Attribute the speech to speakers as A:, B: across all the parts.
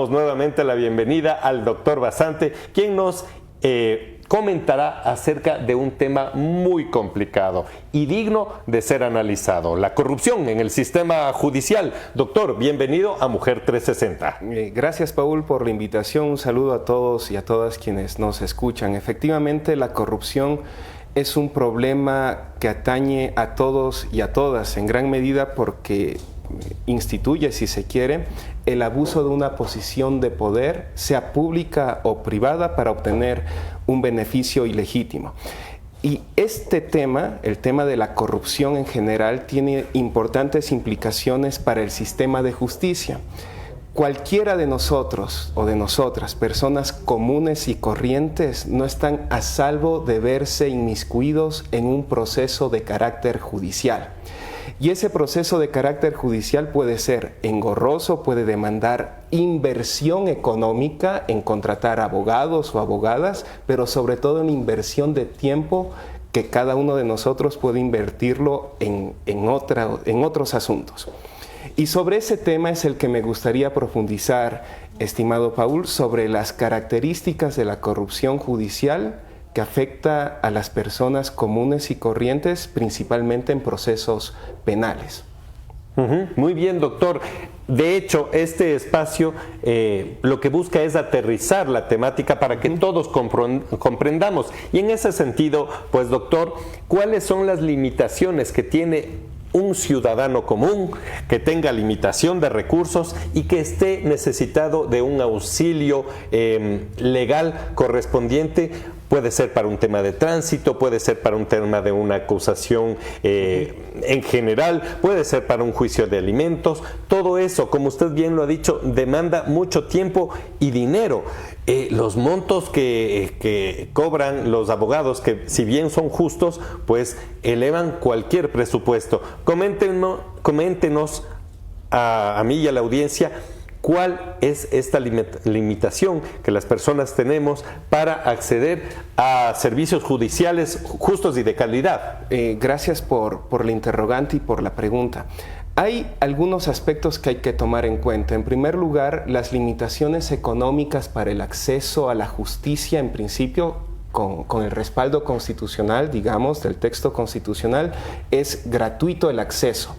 A: damos nuevamente la bienvenida al doctor Basante, quien nos comentará acerca de un tema muy complicado y digno de ser analizado: la corrupción en el sistema judicial. Doctor, bienvenido a Mujer 360.
B: Gracias, Paul, por la invitación. Un saludo a todos y a todas quienes nos escuchan. Efectivamente, la corrupción es un problema que atañe a todos y a todas, en gran medida porque instituye, si se quiere, el abuso de una posición de poder, sea pública o privada, para obtener un beneficio ilegítimo. Y este tema, el tema de la corrupción en general, tiene importantes implicaciones para el sistema de justicia. Cualquiera de nosotros o de nosotras, personas comunes y corrientes, no están a salvo de verse inmiscuidos en un proceso de carácter judicial. Y ese proceso de carácter judicial puede ser engorroso, puede demandar inversión económica en contratar abogados o abogadas, pero sobre todo en inversión de tiempo que cada uno de nosotros puede invertirlo en otros asuntos. Y sobre ese tema es el que me gustaría profundizar, estimado Paul, sobre las características de la corrupción judicial que afecta a las personas comunes y corrientes, principalmente en procesos penales.
A: Muy bien, doctor. De hecho, este espacio lo que busca es aterrizar la temática para que todos comprendamos. Y en ese sentido, pues, doctor, ¿cuáles son las limitaciones que tiene un ciudadano común que tenga limitación de recursos y que esté necesitado de un auxilio legal correspondiente? Puede ser para un tema de tránsito, puede ser para un tema de una acusación en general, puede ser para un juicio de alimentos. Todo eso, como usted bien lo ha dicho, demanda mucho tiempo y dinero. Los montos que cobran los abogados, que si bien son justos, pues elevan cualquier presupuesto. Coméntenos a mí y a la audiencia, ¿cuál es esta limitación que las personas tenemos para acceder a servicios judiciales justos y de calidad?
B: Gracias por la interrogante y por la pregunta. Hay algunos aspectos que hay que tomar en cuenta. En primer lugar, las limitaciones económicas para el acceso a la justicia, en principio, con el respaldo constitucional, digamos, del texto constitucional, es gratuito el acceso.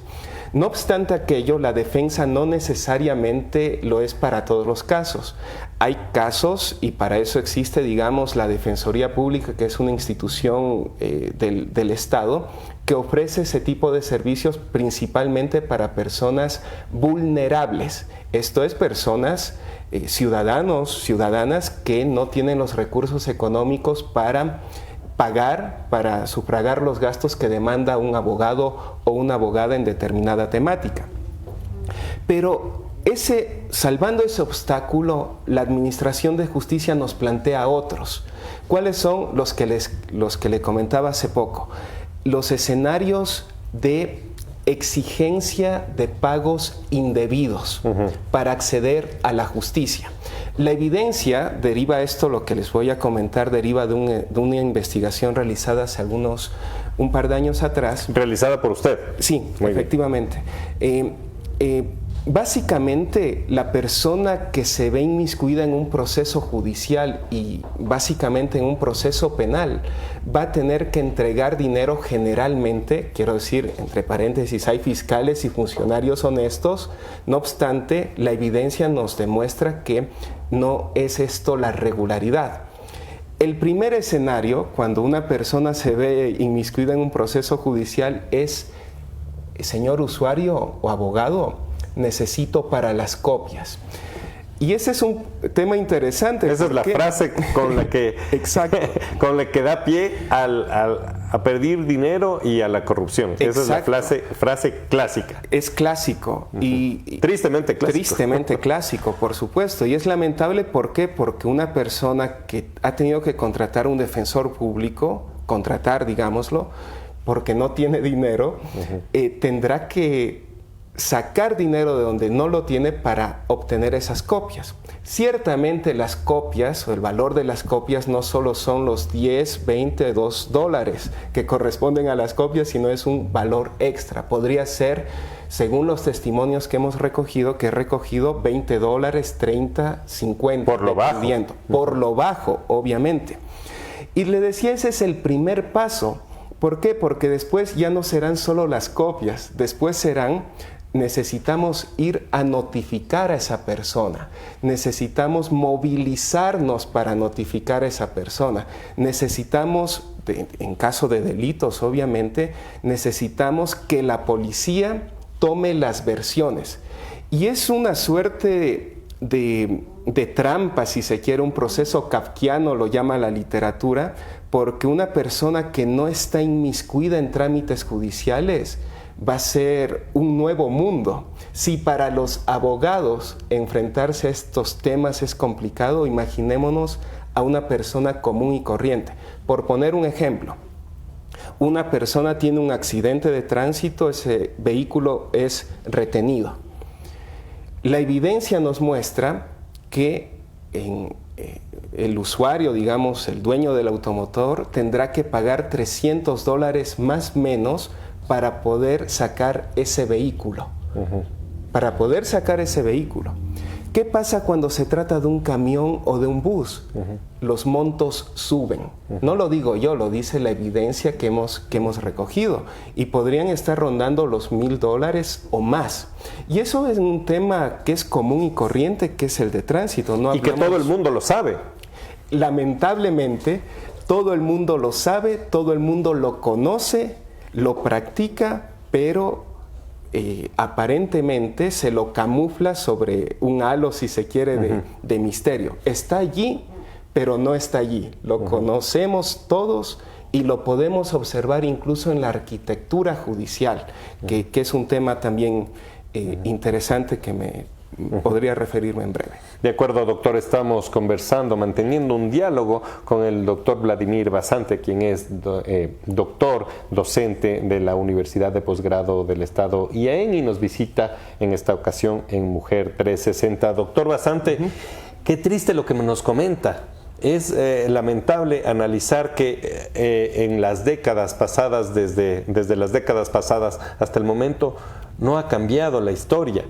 B: No obstante aquello, la defensa no necesariamente lo es para todos los casos. Hay casos, y para eso existe, digamos, la Defensoría Pública, que es una institución del Estado, que ofrece ese tipo de servicios principalmente para personas vulnerables. Esto es, personas, ciudadanas que no tienen los recursos económicos para sufragar los gastos que demanda un abogado o una abogada en determinada temática. Pero salvando ese obstáculo, la Administración de Justicia nos plantea otros. ¿Cuáles son los que le comentaba hace poco? Los escenarios de exigencia de pagos indebidos para acceder a la justicia. La evidencia deriva esto, lo que les voy a comentar, deriva de una investigación realizada hace un par de años atrás.
A: ¿Realizada por usted?
B: Sí, muy efectivamente. Básicamente, la persona que se ve inmiscuida en un proceso judicial y básicamente en un proceso penal va a tener que entregar dinero generalmente, quiero decir, entre paréntesis, hay fiscales y funcionarios honestos. No obstante, la evidencia nos demuestra que no es esto la regularidad. El primer escenario, cuando una persona se ve inmiscuida en un proceso judicial, es: señor usuario o abogado, necesito para las copias. Y ese es un tema interesante.
A: Esa es la frase con la que,
B: exacto,
A: con la que da pie a pedir dinero y a la corrupción. Exacto. Esa es la frase clásica.
B: Es clásico. Y
A: tristemente clásico.
B: Tristemente clásico, por supuesto. Y es lamentable. ¿Por qué? Porque una persona que ha tenido que contratar un defensor público, digámoslo, porque no tiene dinero, tendrá que sacar dinero de donde no lo tiene para obtener esas copias. Ciertamente las copias o el valor de las copias no solo son los 10, 20, $2 que corresponden a las copias, sino es un valor extra. Podría ser según los testimonios que hemos recogido, que he recogido $20, 30, 50.
A: Por lo bajo.
B: Por lo bajo, obviamente. Y le decía, ese es el primer paso. ¿Por qué? Porque después ya no serán solo las copias, después serán, necesitamos ir a notificar a esa persona, necesitamos movilizarnos para notificar a esa persona, necesitamos, en caso de delitos obviamente, necesitamos que la policía tome las versiones. Y es una suerte de trampa, si se quiere, un proceso kafkiano lo llama la literatura, porque una persona que no está inmiscuida en trámites judiciales va a ser un nuevo mundo. Si para los abogados enfrentarse a estos temas es complicado, imaginémonos a una persona común y corriente. Por poner un ejemplo, una persona tiene un accidente de tránsito, ese vehículo es retenido. La evidencia nos muestra que el usuario, digamos, el dueño del automotor, tendrá que pagar $300 más menos para poder sacar ese vehículo. Para poder sacar ese vehículo. ¿Qué pasa cuando se trata de un camión o de un bus? Los montos suben. No lo digo yo, lo dice la evidencia que hemos recogido. Y podrían estar rondando los $1,000 o más. Y eso es un tema que es común y corriente, que es el de tránsito. No
A: y que todo el mundo lo sabe.
B: Lamentablemente, todo el mundo lo sabe, todo el mundo lo conoce, lo practica, pero aparentemente se lo camufla sobre un halo, si se quiere, de misterio. Está allí, pero no está allí. Lo conocemos todos y lo podemos observar incluso en la arquitectura judicial, que es un tema también interesante que podría referirme en breve.
A: De acuerdo, doctor, estamos conversando, manteniendo un diálogo con el doctor Vladimir Basante, quien es doctor, docente de la Universidad de Posgrado del Estado IAEN y nos visita en esta ocasión en Mujer 360. Doctor Basante, qué triste lo que nos comenta. Es lamentable analizar que en las décadas pasadas, desde las décadas pasadas hasta el momento, no ha cambiado la historia.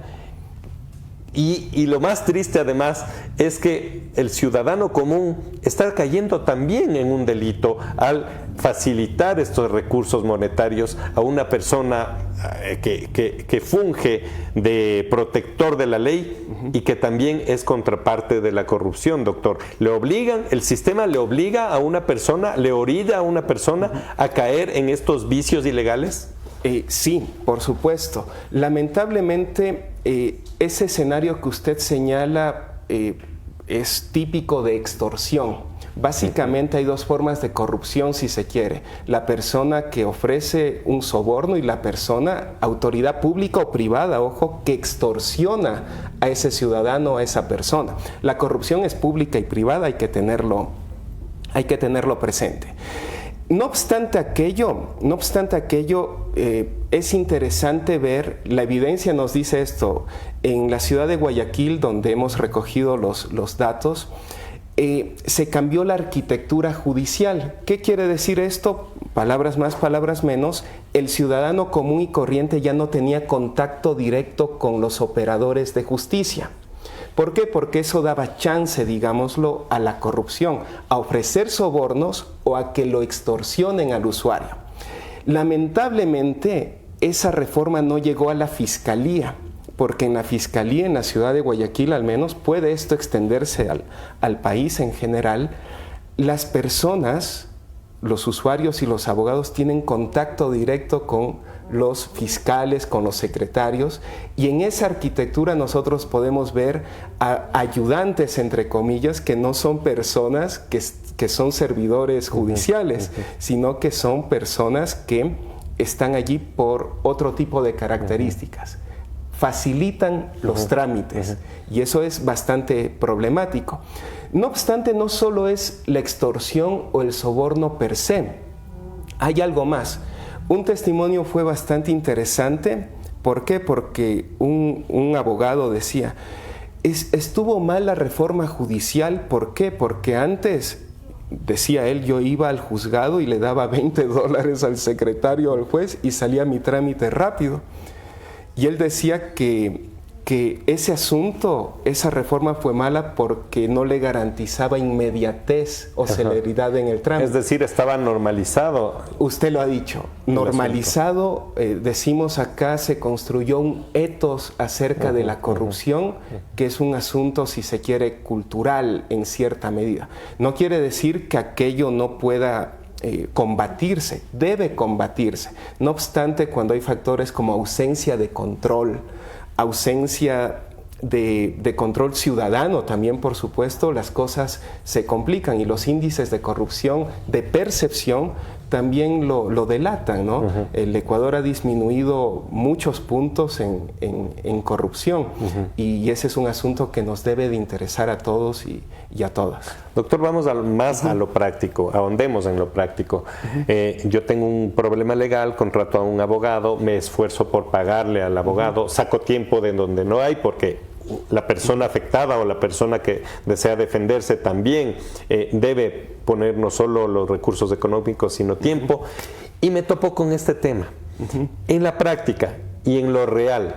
A: Y lo más triste además es que el ciudadano común está cayendo también en un delito al facilitar estos recursos monetarios a una persona que funge de protector de la ley y que también es contraparte de la corrupción, doctor. El sistema le obliga a una persona, le orilla a una persona a caer en estos vicios ilegales.
B: Sí, por supuesto. Lamentablemente, ese escenario que usted señala es típico de extorsión. Básicamente hay dos formas de corrupción, si se quiere. La persona que ofrece un soborno y la persona, autoridad pública o privada, ojo, que extorsiona a ese ciudadano, a esa persona. La corrupción es pública y privada, hay que tenerlo presente. No obstante aquello, es interesante ver, la evidencia nos dice esto, en la ciudad de Guayaquil, donde hemos recogido los datos, se cambió la arquitectura judicial. ¿Qué quiere decir esto? Palabras más, palabras menos. El ciudadano común y corriente ya no tenía contacto directo con los operadores de justicia. ¿Por qué? Porque eso daba chance, digámoslo, a la corrupción, a ofrecer sobornos o a que lo extorsionen al usuario. Lamentablemente, esa reforma no llegó a la fiscalía, porque en la fiscalía, en la ciudad de Guayaquil al menos, puede esto extenderse al país en general. Las personas, los usuarios y los abogados tienen contacto directo con los fiscales, con los secretarios, y en esa arquitectura nosotros podemos ver a ayudantes, entre comillas, que no son personas que son servidores judiciales, sino que son personas que están allí por otro tipo de características. Facilitan los trámites, y eso es bastante problemático. No obstante, no solo es la extorsión o el soborno per se, hay algo más. Un testimonio fue bastante interesante. ¿Por qué? Porque un abogado decía, estuvo mal la reforma judicial. ¿Por qué? Porque antes, decía él, yo iba al juzgado y le daba $20 al secretario o al juez y salía mi trámite rápido. Y él decía que ese asunto, esa reforma fue mala porque no le garantizaba inmediatez o celeridad en el trámite.
A: Es decir, estaba normalizado.
B: Usted lo ha dicho, normalizado, decimos acá, se construyó un etos acerca de la corrupción, que es un asunto, si se quiere, cultural en cierta medida. No quiere decir que aquello no pueda combatirse, debe combatirse. No obstante, cuando hay factores como ausencia de control, ausencia de control ciudadano también, por supuesto, las cosas se complican y los índices de corrupción, de percepción, también lo delatan, ¿no? El Ecuador ha disminuido muchos puntos en corrupción y ese es un asunto que nos debe de interesar a todos y a todas.
A: Doctor, vamos más a lo práctico, ahondemos en lo práctico. Yo tengo un problema legal, contrato a un abogado, me esfuerzo por pagarle al abogado, saco tiempo de donde no hay porque la persona afectada o la persona que desea defenderse también debe poner no solo los recursos económicos, sino tiempo. Y me topo con este tema. En la práctica y en lo real,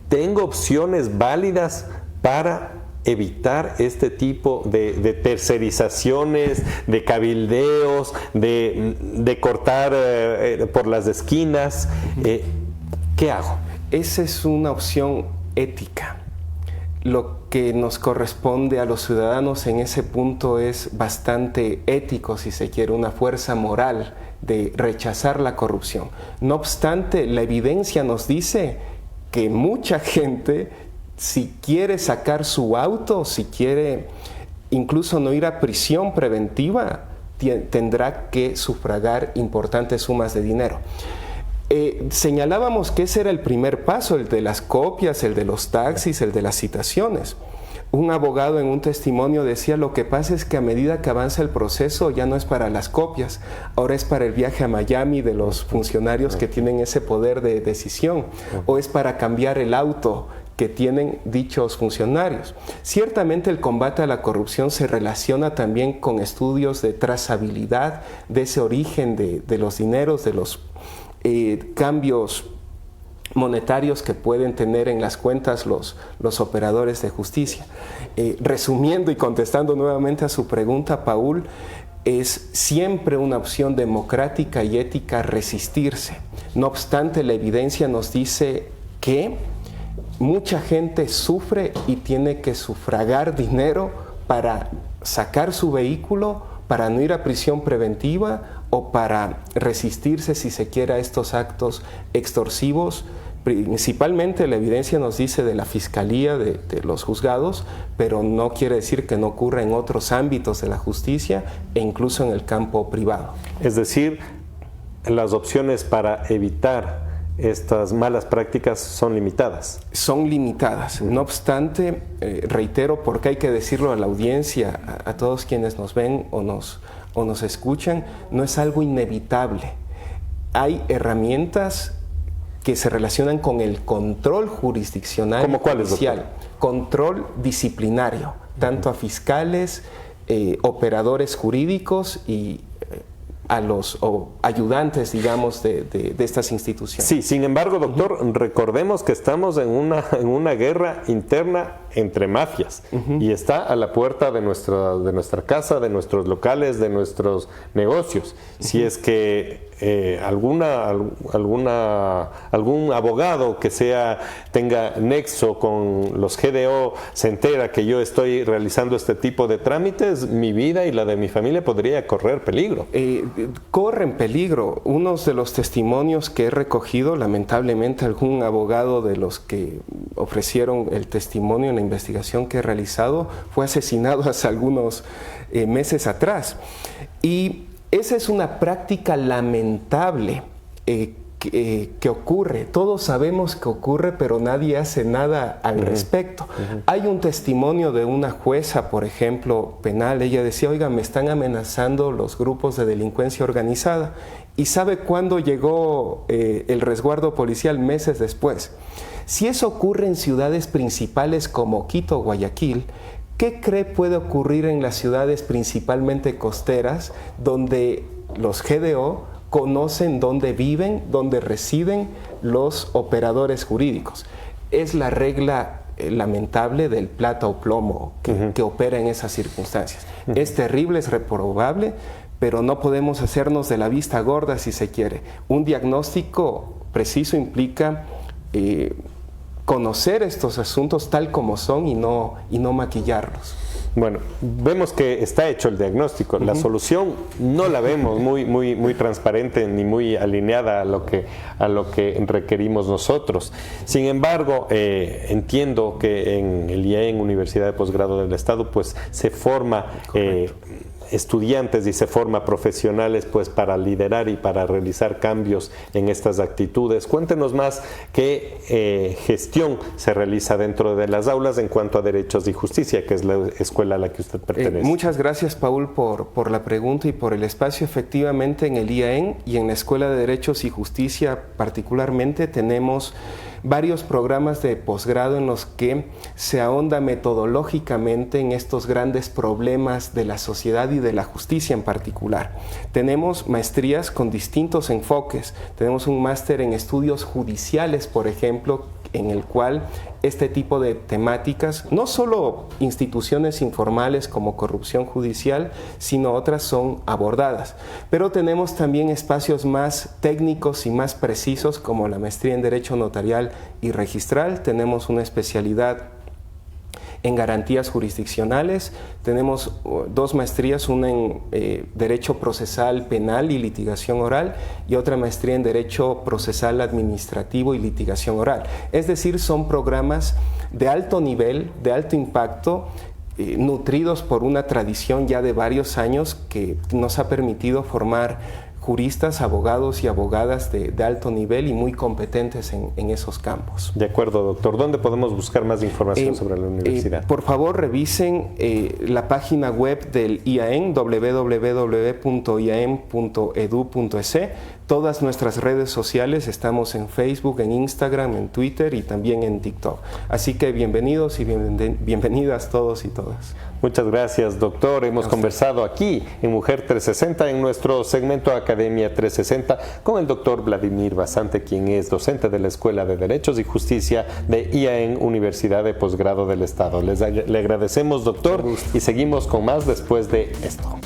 A: ¿tengo opciones válidas para evitar este tipo de tercerizaciones, de cabildeos, de cortar por las esquinas? ¿Qué hago?
B: Esa es una opción ética. Lo que nos corresponde a los ciudadanos en ese punto es bastante ético, si se quiere, una fuerza moral de rechazar la corrupción. No obstante, la evidencia nos dice que mucha gente, si quiere sacar su auto, si quiere incluso no ir a prisión preventiva, tendrá que sufragar importantes sumas de dinero. Señalábamos que ese era el primer paso, el de las copias, el de los taxis, el de las citaciones. Un abogado en un testimonio decía, lo que pasa es que a medida que avanza el proceso ya no es para las copias, ahora es para el viaje a Miami de los funcionarios que tienen ese poder de decisión, o es para cambiar el auto que tienen dichos funcionarios. Ciertamente el combate a la corrupción se relaciona también con estudios de trazabilidad de ese origen de los dineros, de los cambios monetarios que pueden tener en las cuentas los operadores de justicia. Resumiendo y contestando nuevamente a su pregunta, Paul, es siempre una opción democrática y ética resistirse. No obstante, la evidencia nos dice que mucha gente sufre y tiene que sufragar dinero para sacar su vehículo, para no ir a prisión preventiva o para resistirse, si se quiere, a estos actos extorsivos. Principalmente la evidencia nos dice de la fiscalía, de los juzgados, pero no quiere decir que no ocurra en otros ámbitos de la justicia e incluso en el campo privado.
A: Es decir, las opciones para evitar estas malas prácticas son limitadas.
B: Son limitadas. No obstante, reitero, porque hay que decirlo a la audiencia, a todos quienes nos ven o nos escuchan, no es algo inevitable. Hay herramientas que se relacionan con el control jurisdiccional.
A: ¿Cómo cuáles,
B: judicial,
A: doctor?
B: Control disciplinario, tanto a fiscales, operadores jurídicos y a los ayudantes, digamos, de estas instituciones.
A: Sí, sin embargo, doctor, recordemos que estamos en una guerra interna entre mafias y está a la puerta de nuestra casa, de nuestros locales, de nuestros negocios. Si es que algún abogado que tenga nexo con los GDO se entera que yo estoy realizando este tipo de trámites, mi vida y la de mi familia podría correr peligro.
B: Corren peligro. Unos de los testimonios que he recogido, lamentablemente algún abogado de los que ofrecieron el testimonio en la investigación que he realizado fue asesinado hace algunos meses atrás. Y esa es una práctica lamentable que ocurre. Todos sabemos que ocurre, pero nadie hace nada al respecto. Hay un testimonio de una jueza, por ejemplo, penal. Ella decía, oiga, me están amenazando los grupos de delincuencia organizada. ¿Y sabe cuándo llegó el resguardo policial? Meses después. Si eso ocurre en ciudades principales como Quito o Guayaquil, ¿qué cree puede ocurrir en las ciudades principalmente costeras, donde los GDO conocen dónde viven, dónde residen los operadores jurídicos. Es la regla lamentable del plata o plomo que opera en esas circunstancias. Es terrible, es reprobable, pero no podemos hacernos de la vista gorda si se quiere. Un diagnóstico preciso implica conocer estos asuntos tal como son y no maquillarlos.
A: Bueno, vemos que está hecho el diagnóstico. La solución no la vemos muy transparente ni muy alineada a lo que requerimos nosotros. Sin embargo, entiendo que en el IAEN, Universidad de Posgrado del Estado, pues se forma estudiantes y se forma profesionales pues para liderar y para realizar cambios en estas actitudes. Cuéntenos más qué gestión se realiza dentro de las aulas en cuanto a derechos y justicia, que es la escuela a la que usted pertenece.
B: Muchas gracias, Paul, por la pregunta y por el espacio. Efectivamente, en el IAEN y en la Escuela de Derechos y Justicia particularmente tenemos varios programas de posgrado en los que se ahonda metodológicamente en estos grandes problemas de la sociedad y de la justicia en particular. Tenemos maestrías con distintos enfoques. Tenemos un máster en estudios judiciales, por ejemplo, en el cual este tipo de temáticas, no solo instituciones informales como corrupción judicial, sino otras son abordadas. Pero tenemos también espacios más técnicos y más precisos como la maestría en Derecho Notarial y Registral. Tenemos una especialidad en garantías jurisdiccionales, tenemos dos maestrías, una en Derecho Procesal Penal y Litigación Oral y otra maestría en Derecho Procesal Administrativo y Litigación Oral. Es decir, son programas de alto nivel, de alto impacto, nutridos por una tradición ya de varios años que nos ha permitido formar juristas, abogados y abogadas de alto nivel y muy competentes en esos campos.
A: De acuerdo, doctor. ¿Dónde podemos buscar más información sobre la universidad?
B: Por favor, revisen la página web del IAEN, www.iaen.edu.es. Todas nuestras redes sociales, estamos en Facebook, en Instagram, en Twitter y también en TikTok. Así que bienvenidos y bienvenidas todos y todas.
A: Muchas gracias, doctor. Hemos conversado aquí en Mujer 360 en nuestro segmento Academia 360 con el doctor Vladimir Basante, quien es docente de la Escuela de Derechos y Justicia de IAEN, Universidad de Posgrado del Estado. Le agradecemos, doctor, y seguimos con más después de esto.